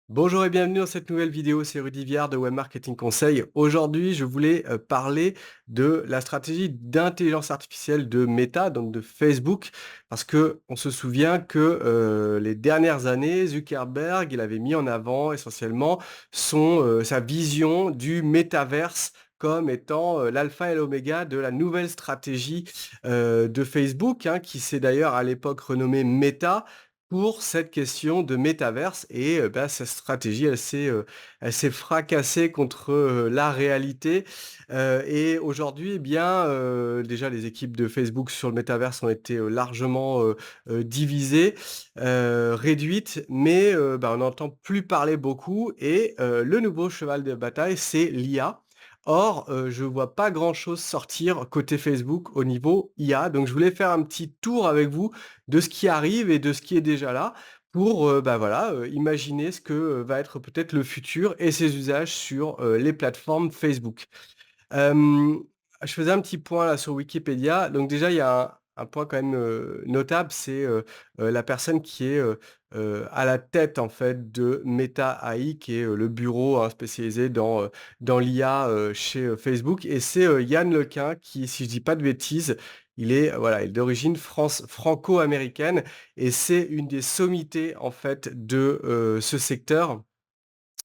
Bonjour et bienvenue dans cette nouvelle vidéo, c'est Rudy Viard de Web Marketing Conseil. Aujourd'hui, je voulais parler de la stratégie d'intelligence artificielle de Meta, donc de Facebook, parce que on se souvient que les dernières années, Zuckerberg, il avait mis en avant essentiellement sa vision du métaverse comme étant l'alpha et l'oméga de la nouvelle stratégie de Facebook, hein, qui s'est d'ailleurs à l'époque renommée Meta, pour cette question de métaverse et bah, cette stratégie, elle s'est fracassée contre, la réalité, et aujourd'hui, eh bien, déjà les équipes de Facebook sur le métaverse ont été, largement, divisées, réduites, mais, bah, on n'entend plus parler beaucoup et le nouveau cheval de bataille, c'est l'IA. Or, je vois pas grand-chose sortir côté Facebook au niveau IA, donc je voulais faire un petit tour avec vous de ce qui arrive et de ce qui est déjà là pour, bah, voilà, imaginer ce que, va être peut-être le futur et ses usages sur, les plateformes Facebook. Hem, je faisais un petit point là sur Wikipédia. Donc déjà, il y a un point quand même, notable, c'est, la personne qui est, à la tête en fait de Meta AI, qui est, le bureau, hein, spécialisé dans l'IA, chez, Facebook, et c'est, Yann Lequin qui, si je dis pas de bêtises, il est d'origine franco-américaine et c'est une des sommités en fait de, ce secteur.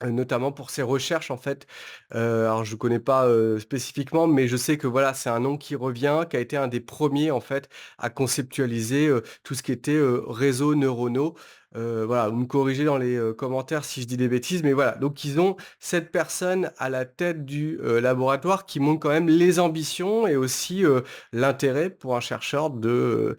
Notamment pour ses recherches en fait, alors je ne connais pas, spécifiquement, mais je sais que voilà, c'est un nom qui revient, qui a été un des premiers en fait à conceptualiser, tout ce qui était, réseaux neuronaux. Voilà, vous me corrigez dans les, commentaires si je dis des bêtises, mais voilà, donc ils ont cette personne à la tête du, laboratoire qui montre quand même les ambitions et aussi, l'intérêt pour un chercheur de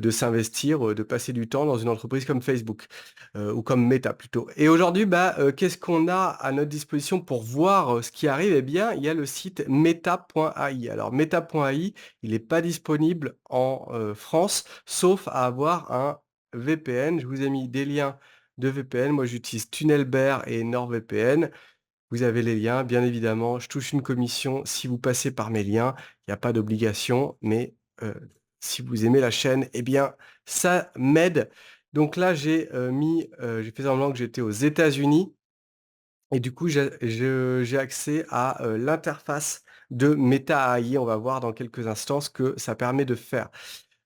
s'investir, de passer du temps dans une entreprise comme Facebook. Ou comme Meta plutôt. Et aujourd'hui, bah, qu'est-ce qu'on a à notre disposition pour voir, ce qui arrive? Eh bien, il y a le site meta.ai. Alors meta.ai, il n'est pas disponible en, France, sauf à avoir un VPN. Je vous ai mis des liens de VPN. Moi, j'utilise Tunnelbear et NordVPN. Vous avez les liens, bien évidemment. Je touche une commission si vous passez par mes liens. Il n'y a pas d'obligation, mais si vous aimez la chaîne, eh bien, ça m'aide. Donc là, j'ai fait semblant que j'étais aux États-Unis et du coup, j'ai accès à, l'interface de Meta AI. On va voir dans quelques instants ce que ça permet de faire.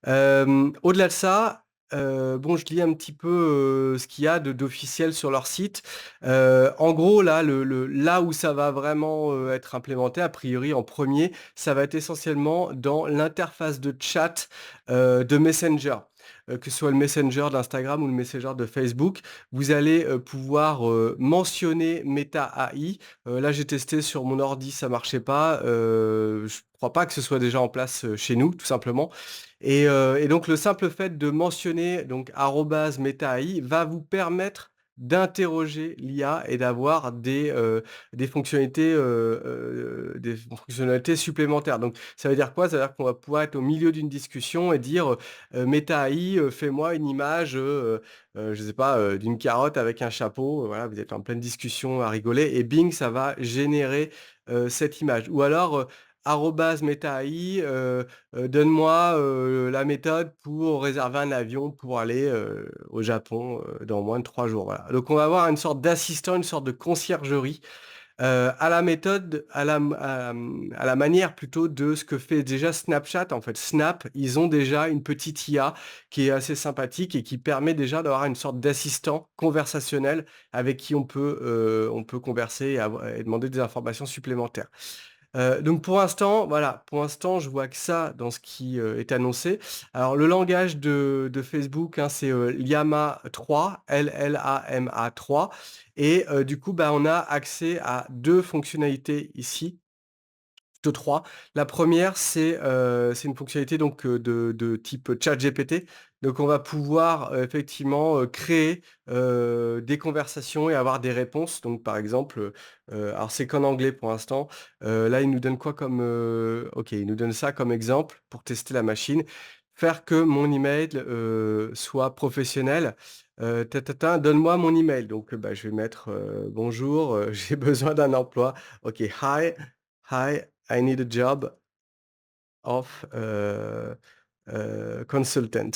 Au-delà de ça, bon, je lis un petit peu, ce qu'il y a de d'officiel sur leur site. En gros, là, là où ça va vraiment, être implémenté, a priori en premier, ça va être essentiellement dans l'interface de chat, de Messenger. Que ce soit le Messenger d'Instagram ou le Messenger de Facebook, vous allez, pouvoir, mentionner Meta AI. Là, j'ai testé sur mon ordi, ça marchait pas. Je crois pas que ce soit déjà en place, chez nous, tout simplement. Et donc le simple fait de mentionner donc arobase @meta.ai va vous permettre d'interroger l'IA et d'avoir des fonctionnalités supplémentaires. Donc ça veut dire quoi? Ça veut dire qu'on va pouvoir être au milieu d'une discussion et dire, «Meta AI, fais-moi une image, je sais pas, d'une carotte avec un chapeau». Voilà, vous êtes en pleine discussion à rigoler et bing, ça va générer, cette image. Ou alors, arobase @meta AI, donne-moi, la méthode pour réserver un avion pour aller, au Japon, dans moins de 3 jours, voilà. Donc on va avoir une sorte d'assistant, une sorte de conciergerie, à la méthode, à la manière plutôt de ce que fait déjà Snapchat. En fait, Snap, ils ont déjà une petite IA qui est assez sympathique et qui permet déjà d'avoir une sorte d'assistant conversationnel avec qui on peut converser et demander des informations supplémentaires. Donc pour l'instant, voilà, pour l'instant, je vois que ça dans ce qui, est annoncé. Alors le langage de Facebook, hein, c'est, Llama 3, LLAMA 3, et du coup, bah, on a accès à 2 fonctionnalités ici, plutôt 3. La première, c'est une fonctionnalité donc, de type ChatGPT. Donc on va pouvoir, effectivement, créer, des conversations et avoir des réponses. Donc par exemple, alors c'est qu'en anglais pour l'instant. Là, il nous donne quoi comme, OK, il nous donne ça comme exemple pour tester la machine. Faire que mon email, soit professionnel, ta ta ta, donne-moi mon email. Donc, bah, je vais mettre, «Bonjour, j'ai besoin d'un emploi». OK, hi, I need a job of, consultant.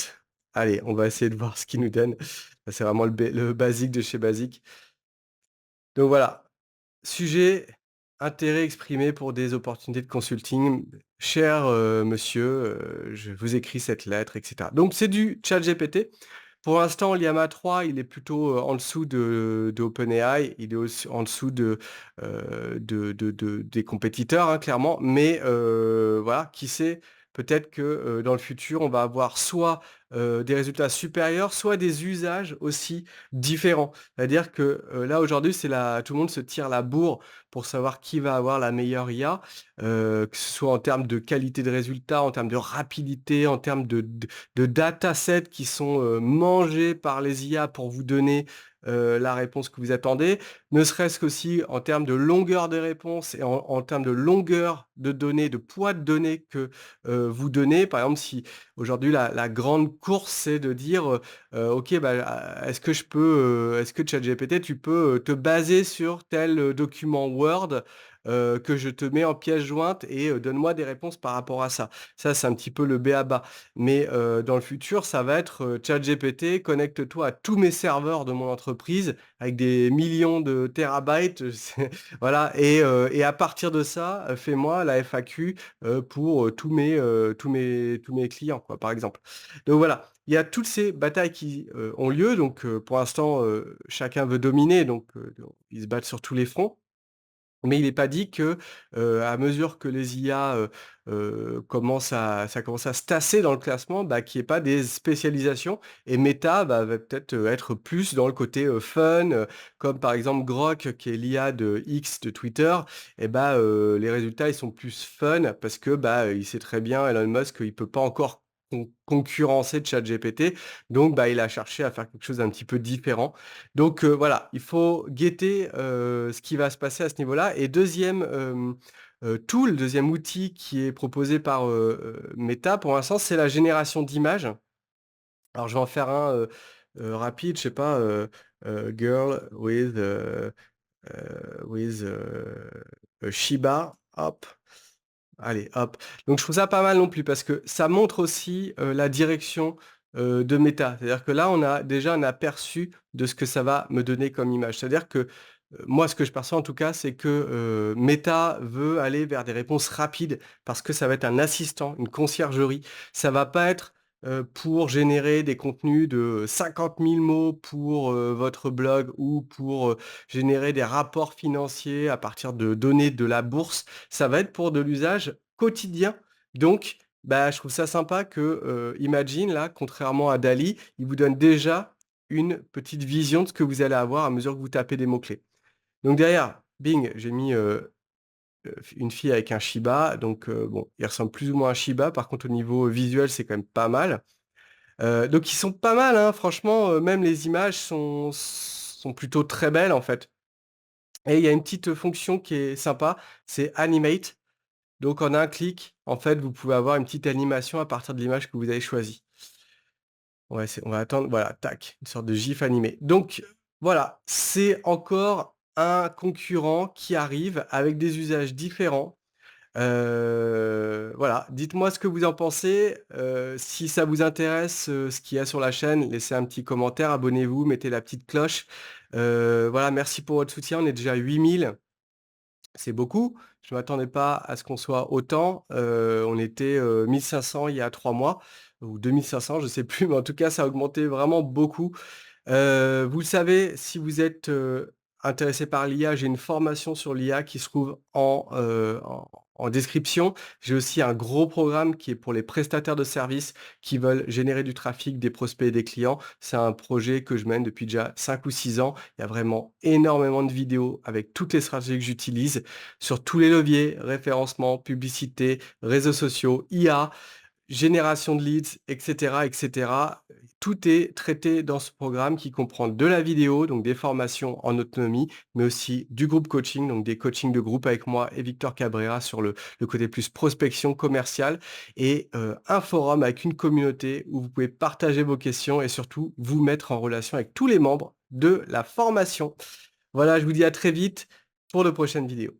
Allez, on va essayer de voir ce qu'il nous donne. C'est vraiment le basique de chez basique. Donc voilà, sujet: intérêt exprimé pour des opportunités de consulting. Cher, monsieur, je vous écris cette lettre et cetera. Donc c'est du ChatGPT. Pour l'instant, Llama 3, il est plutôt, en dessous de OpenAI. Il est aussi en dessous des compétiteurs, hein, clairement. Mais, voilà, qui sait? Peut-être que, dans le futur, on va avoir soit, des résultats supérieurs, soit des usages aussi différents. C'est-à-dire que, là, aujourd'hui, c'est la tout le monde se tire la bourre pour savoir qui va avoir la meilleure IA, que ce soit en termes de qualité de résultats, en termes de rapidité, en termes de datasets qui sont, mangés par les IA pour vous donner, la réponse que vous attendez. Ne serait-ce qu'aussi en termes de longueur des réponses et en termes de longueur de données, de poids de données que, vous donnez. Par exemple, si aujourd'hui la grande course, c'est de dire, «OK, bah, est-ce que ChatGPT, tu peux, te baser sur tel, document Word, que je te mets en pièce jointe et donne-moi des réponses par rapport à ça». Ça, c'est un petit peu le b.a-ba. Mais, dans le futur, ça va être, ChatGPT, connecte-toi à tous mes serveurs de mon entreprise avec des millions de térabytes, c'est voilà et à partir de ça, fais-moi la FAQ, pour, tous mes clients, quoi, par exemple. Donc voilà, il y a toutes ces batailles qui, ont lieu donc, pour l'instant, chacun veut dominer donc, ils se battent sur tous les fronts. Mais il n'est pas dit que, à mesure que les IA, commence à se tasser dans le classement, bah, qu'il y ait pas des spécialisations et Meta, bah, va peut-être, être plus dans le côté, fun, comme par exemple Grok qui est l'IA de X de Twitter et bah, les résultats ils sont plus fun parce que, bah, il sait très bien Elon Musk qu'il peut pas encore concurrencer ChatGPT donc bah, il a cherché à faire quelque chose d'un petit peu différent donc voilà, il faut guetter, ce qui va se passer à ce niveau-là et deuxième outil qui est proposé par, Meta pour l'instant, c'est la génération d'images. Alors je vais en faire un, rapide, je sais pas, girl with a Shiba, hop. Allez, hop. Donc je trouve ça pas mal non plus parce que ça montre aussi, la direction, de Meta. C'est-à-dire que là, on a déjà un aperçu de ce que ça va me donner comme image. C'est-à-dire que, moi, ce que je perçois en tout cas, c'est que, Meta veut aller vers des réponses rapides parce que ça va être un assistant, une conciergerie. Ça va pas être, pour générer des contenus de 50 000 mots pour, votre blog ou pour, générer des rapports financiers à partir de données de la bourse. Ça va être pour de l'usage quotidien. Donc, bah, je trouve ça sympa que, Imagine là, contrairement à DALL-E, il vous donne déjà une petite vision de ce que vous allez avoir à mesure que vous tapez des mots-clés. Donc derrière, bing, j'ai mis, une fille avec un Shiba, donc bon, il ressemble plus ou moins à un Shiba. Par contre, au niveau visuel, c'est quand même pas mal. Donc ils sont pas mal, hein, franchement, même les images sont plutôt très belles, en fait et il y a une petite fonction qui est sympa, c'est Animate. Donc en un clic, en fait, vous pouvez avoir une petite animation à partir de l'image que vous avez choisie. Ouais, on va attendre, voilà, tac, une sorte de gif animé. Donc voilà, c'est encore un concurrent qui arrive avec des usages différents. Voilà, dites-moi ce que vous en pensez, si ça vous intéresse, ce qu'il y a sur la chaîne, laissez un petit commentaire, abonnez-vous, mettez la petite cloche. Voilà, merci pour votre soutien, on est déjà 8 000. C'est beaucoup. Je ne m'attendais pas à ce qu'on soit autant. On était, 1 500 il y a 3 mois ou 2 500, je ne sais plus, mais en tout cas, ça a augmenté vraiment beaucoup. Vous le savez, si vous êtes, intéressé par l'IA, j'ai une formation sur l'IA qui se trouve en description. J'ai aussi un gros programme qui est pour les prestataires de services qui veulent générer du trafic, des prospects et des clients. C'est un projet que je mène depuis déjà 5 ou 6 ans. Il y a vraiment énormément de vidéos avec toutes les stratégies que j'utilise sur tous les leviers, référencement, publicité, réseaux sociaux, IA. Génération de leads, et cetera, et cetera. Tout est traité dans ce programme qui comprend de la vidéo, donc des formations en autonomie, mais aussi du groupe coaching, donc des coachings de groupe avec moi et Victor Cabrera sur le côté plus prospection commerciale et un forum avec une communauté où vous pouvez partager vos questions et surtout vous mettre en relation avec tous les membres de la formation. Voilà, je vous dis à très vite pour de prochaines vidéos.